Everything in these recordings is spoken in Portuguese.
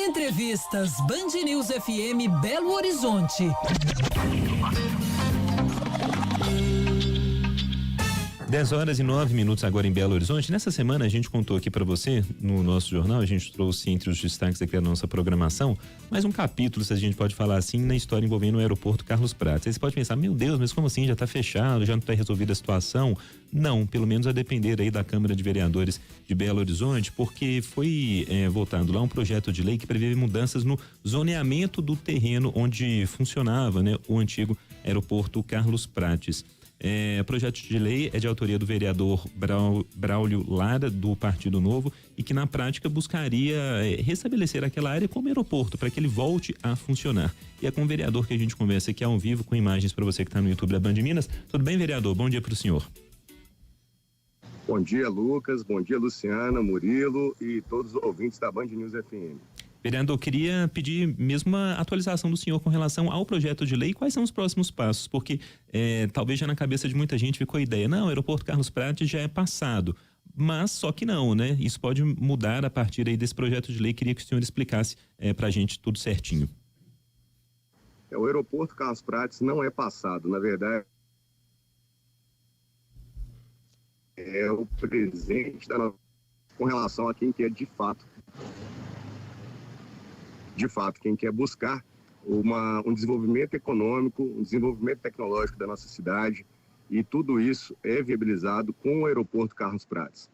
Entrevistas Band News FM Belo Horizonte. 10h09 agora em Belo Horizonte. Nessa semana a gente contou aqui para você, no nosso jornal, a gente trouxe entre os destaques aqui da nossa programação, mais um capítulo, se a gente pode falar assim, na história envolvendo o aeroporto Carlos Prates. Aí você pode pensar, meu Deus, mas como assim? Já está fechado, já não está resolvida a situação? Não, pelo menos a depender aí da Câmara de Vereadores de Belo Horizonte, porque foi votado lá um projeto de lei que prevê mudanças no zoneamento do terreno onde funcionava, né, o antigo aeroporto Carlos Prates. O projeto de lei é de autoria do vereador Braulio Lara, do Partido Novo, e que na prática buscaria restabelecer aquela área como aeroporto, para que ele volte a funcionar. E é com o vereador que a gente conversa aqui ao vivo, com imagens para você que está no YouTube da Band Minas. Tudo bem, vereador? Bom dia para o senhor. Bom dia, Lucas. Bom dia, Luciana, Murilo e todos os ouvintes da Band News FM. Vereador, queria pedir mesmo uma atualização do senhor com relação ao projeto de lei. Quais são os próximos passos? Porque talvez já na cabeça de muita gente ficou a ideia, não, o aeroporto Carlos Prates já é passado. Mas só que não, né? Isso pode mudar a partir aí desse projeto de lei. Queria que o senhor explicasse pra gente tudo certinho. O aeroporto Carlos Prates não é passado, na verdade é o presente com relação a quem quer de fato, quem quer buscar um desenvolvimento econômico, um desenvolvimento tecnológico da nossa cidade, e tudo isso é viabilizado com o aeroporto Carlos Prates.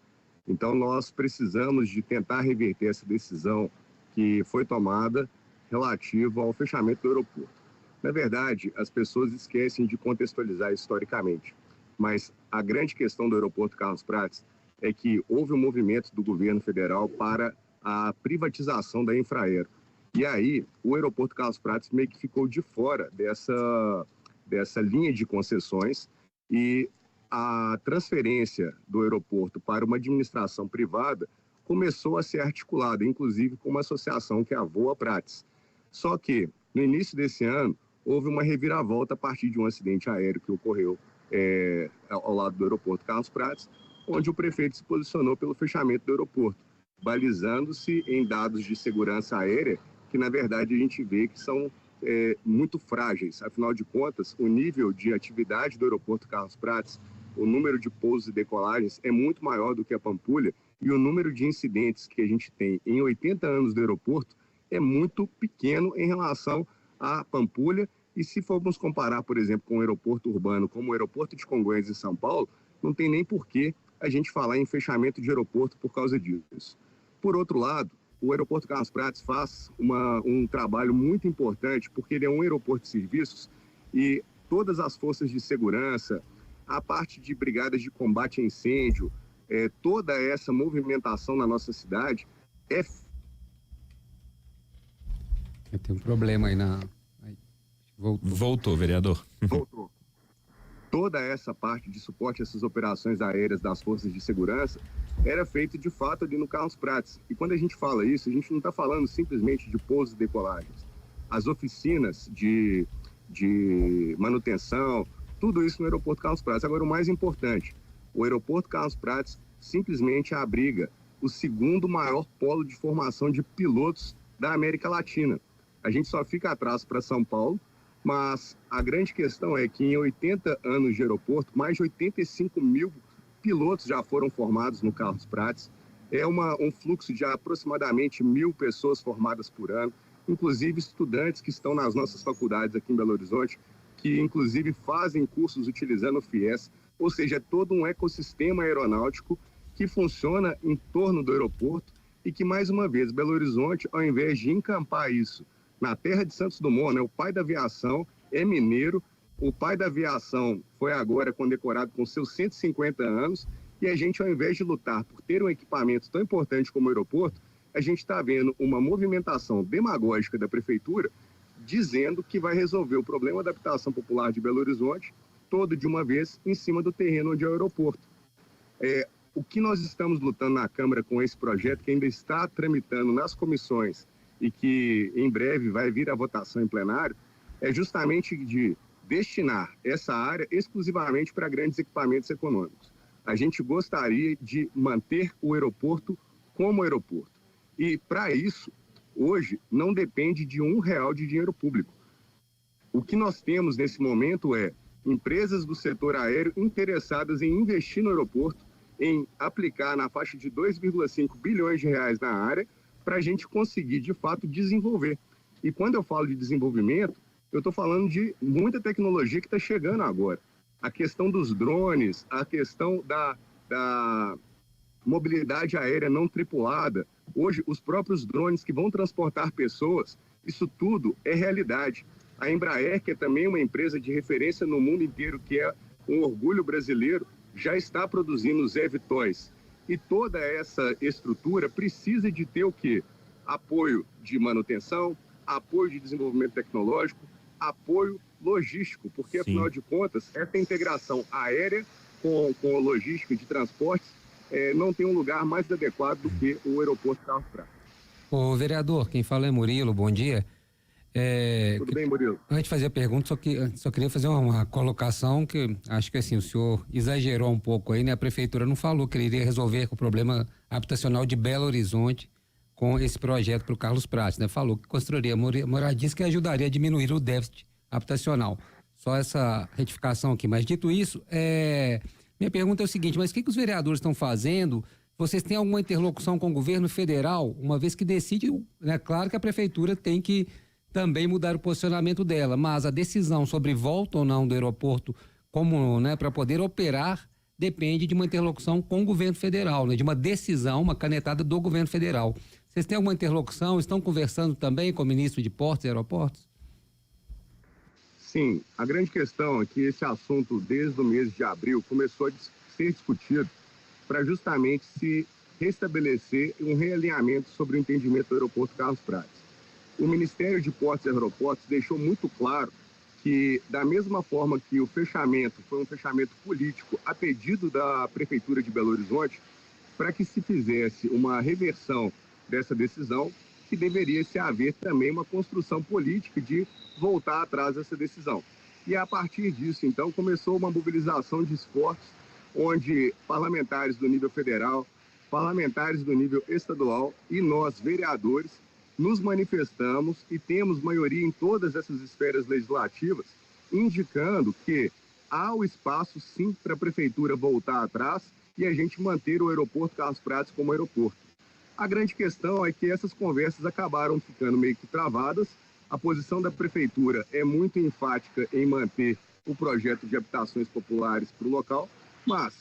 Então nós precisamos de tentar reverter essa decisão que foi tomada relativa ao fechamento do aeroporto. Na verdade, as pessoas esquecem de contextualizar historicamente, mas a grande questão do aeroporto Carlos Prates é que houve um movimento do governo federal para a privatização da Infraero. E aí, o aeroporto Carlos Prates meio que ficou de fora dessa linha de concessões, e a transferência do aeroporto para uma administração privada começou a ser articulada, inclusive com uma associação que é a Voa Prates. Só que, no início desse ano, houve uma reviravolta a partir de um acidente aéreo que ocorreu ao lado do aeroporto Carlos Prates, onde o prefeito se posicionou pelo fechamento do aeroporto, balizando-se em dados de segurança aérea que, na verdade, a gente vê que são muito frágeis. Afinal de contas, o nível de atividade do aeroporto Carlos Prates, o número de pousos e decolagens é muito maior do que a Pampulha, e o número de incidentes que a gente tem em 80 anos do aeroporto é muito pequeno em relação à Pampulha. E se formos comparar, por exemplo, com o aeroporto urbano, como o aeroporto de Congonhas em São Paulo, não tem nem porquê a gente falar em fechamento de aeroporto por causa disso. Por outro lado, o aeroporto Carlos Prates faz um trabalho muito importante, porque ele é um aeroporto de serviços, e todas as forças de segurança, a parte de brigadas de combate a incêndio, toda essa movimentação na nossa cidade Tem um problema aí Voltou, vereador. Voltou. Toda essa parte de suporte a essas operações aéreas das forças de segurança era feita de fato ali no Carlos Prates. E quando a gente fala isso, a gente não está falando simplesmente de pousos e decolagens. As oficinas de manutenção, tudo isso no aeroporto Carlos Prates. Agora, o mais importante, o aeroporto Carlos Prates simplesmente abriga o segundo maior polo de formação de pilotos da América Latina. A gente só fica atrás para São Paulo, mas a grande questão é que em 80 anos de aeroporto, mais de 85 mil pilotos já foram formados no Carlos Prates. É um fluxo de aproximadamente 1.000 pessoas formadas por ano, inclusive estudantes que estão nas nossas faculdades aqui em Belo Horizonte, que inclusive fazem cursos utilizando o FIES, ou seja, é todo um ecossistema aeronáutico que funciona em torno do aeroporto, e que, mais uma vez, Belo Horizonte, ao invés de encampar isso na terra de Santos Dumont, né, o pai da aviação é mineiro, o pai da aviação foi agora condecorado com seus 150 anos, e a gente, ao invés de lutar por ter um equipamento tão importante como o aeroporto, a gente está vendo uma movimentação demagógica da prefeitura dizendo que vai resolver o problema da habitação popular de Belo Horizonte todo de uma vez em cima do terreno onde é o aeroporto. O que nós estamos lutando na Câmara com esse projeto, que ainda está tramitando nas comissões e que em breve vai vir à votação em plenário, é justamente de destinar essa área exclusivamente para grandes equipamentos econômicos. A gente gostaria de manter o aeroporto como aeroporto. E, para isso, hoje não depende de R$1 de dinheiro público. O que nós temos nesse momento é empresas do setor aéreo interessadas em investir no aeroporto, em aplicar na faixa de 2,5 bilhões de reais na área, para a gente conseguir, de fato, desenvolver. E quando eu falo de desenvolvimento, eu estou falando de muita tecnologia que está chegando agora. A questão dos drones, a questão da mobilidade aérea não tripulada. Hoje, os próprios drones que vão transportar pessoas, isso tudo é realidade. A Embraer, que é também uma empresa de referência no mundo inteiro, que é um orgulho brasileiro, já está produzindo os eVTOLs. E toda essa estrutura precisa de ter o quê? Apoio de manutenção, apoio de desenvolvimento tecnológico, apoio logístico, porque, Sim. afinal de contas, essa integração aérea com a logística de transportes não tem um lugar mais adequado do que o aeroporto Carlos Prates. Ô, vereador, quem fala é Murilo, bom dia. Tudo bem, Murilo? Antes de fazer a pergunta, só queria fazer uma colocação que acho que assim, o senhor exagerou um pouco aí, né? A prefeitura não falou que iria resolver o problema habitacional de Belo Horizonte com esse projeto para o Carlos Prates, né? Falou que construiria moradias que ajudaria a diminuir o déficit habitacional. Só essa retificação aqui. Mas dito isso, minha pergunta é o seguinte, mas o que os vereadores estão fazendo? Vocês têm alguma interlocução com o governo federal, uma vez que decide, né? Claro que a prefeitura tem que também mudar o posicionamento dela, mas a decisão sobre volta ou não do aeroporto, como, né, para poder operar, depende de uma interlocução com o governo federal, né, de uma decisão, uma canetada do governo federal. Vocês têm alguma interlocução? Estão conversando também com o ministro de Portos e Aeroportos? Sim, a grande questão é que esse assunto, desde o mês de abril, começou a ser discutido para justamente se restabelecer um realinhamento sobre o entendimento do aeroporto Carlos Prates. O Ministério de Portos e Aeroportos deixou muito claro que, da mesma forma que o fechamento foi um fechamento político a pedido da Prefeitura de Belo Horizonte, para que se fizesse uma reversão dessa decisão, que deveria se haver também uma construção política de voltar atrás dessa decisão. E a partir disso, então, começou uma mobilização de esforços, onde parlamentares do nível federal, parlamentares do nível estadual e nós, vereadores, nos manifestamos e temos maioria em todas essas esferas legislativas, indicando que há o espaço, sim, para a Prefeitura voltar atrás e a gente manter o aeroporto Carlos Prates como aeroporto. A grande questão é que essas conversas acabaram ficando meio que travadas. A posição da Prefeitura é muito enfática em manter o projeto de habitações populares para o local, mas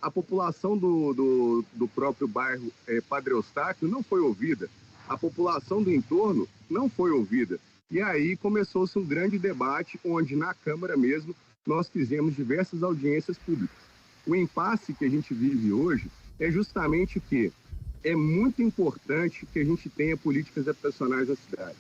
a população do próprio bairro Padre Eustáquio não foi ouvida. A população do entorno não foi ouvida. E aí começou-se um grande debate, onde na Câmara mesmo nós fizemos diversas audiências públicas. O impasse que a gente vive hoje é justamente que é muito importante que a gente tenha políticas habitacionais na cidade.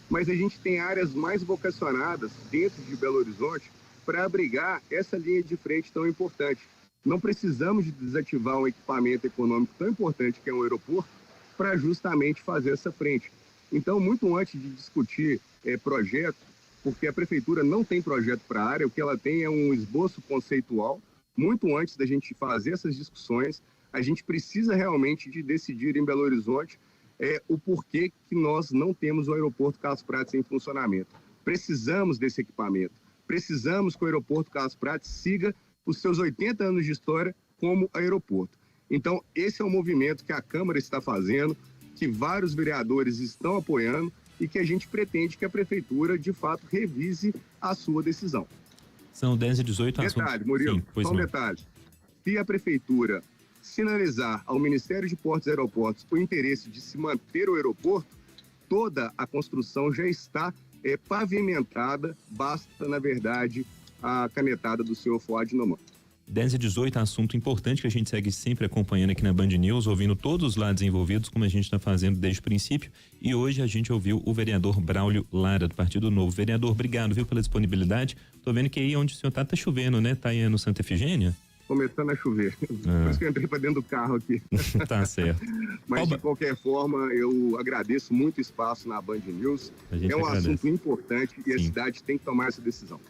Mas a gente tem áreas mais vocacionadas dentro de Belo Horizonte para abrigar essa linha de frente tão importante. Não precisamos de desativar um equipamento econômico tão importante que é um aeroporto para justamente fazer essa frente. Então, muito antes de discutir projeto, porque a Prefeitura não tem projeto para a área, o que ela tem é um esboço conceitual. Muito antes da gente fazer essas discussões, a gente precisa realmente de decidir em Belo Horizonte o porquê que nós não temos o aeroporto Carlos Prates em funcionamento. Precisamos desse equipamento. Precisamos que o aeroporto Carlos Prates siga os seus 80 anos de história como aeroporto. Então, esse é um movimento que a Câmara está fazendo, que vários vereadores estão apoiando e que a gente pretende que a Prefeitura, de fato, revise a sua decisão. São 10h18. Detalhe, Murilo, Sim, só um detalhe. Se a Prefeitura sinalizar ao Ministério de Portos e Aeroportos o interesse de se manter o aeroporto, toda a construção já está pavimentada, basta, na verdade, a canetada do senhor Fuad Noman. 10h18, assunto importante que a gente segue sempre acompanhando aqui na Band News, ouvindo todos os lados envolvidos, como a gente está fazendo desde o princípio. E hoje a gente ouviu o vereador Braulio Lara, do Partido Novo. Vereador, obrigado, viu, pela disponibilidade. Tô vendo que aí onde o senhor tá chovendo, né? Tá aí no Santa Efigênia? Começando a chover. Por isso que eu entrei para dentro do carro aqui. Tá certo. Mas, de qualquer forma, eu agradeço muito o espaço na Band News. É um assunto importante e a cidade tem que tomar essa decisão.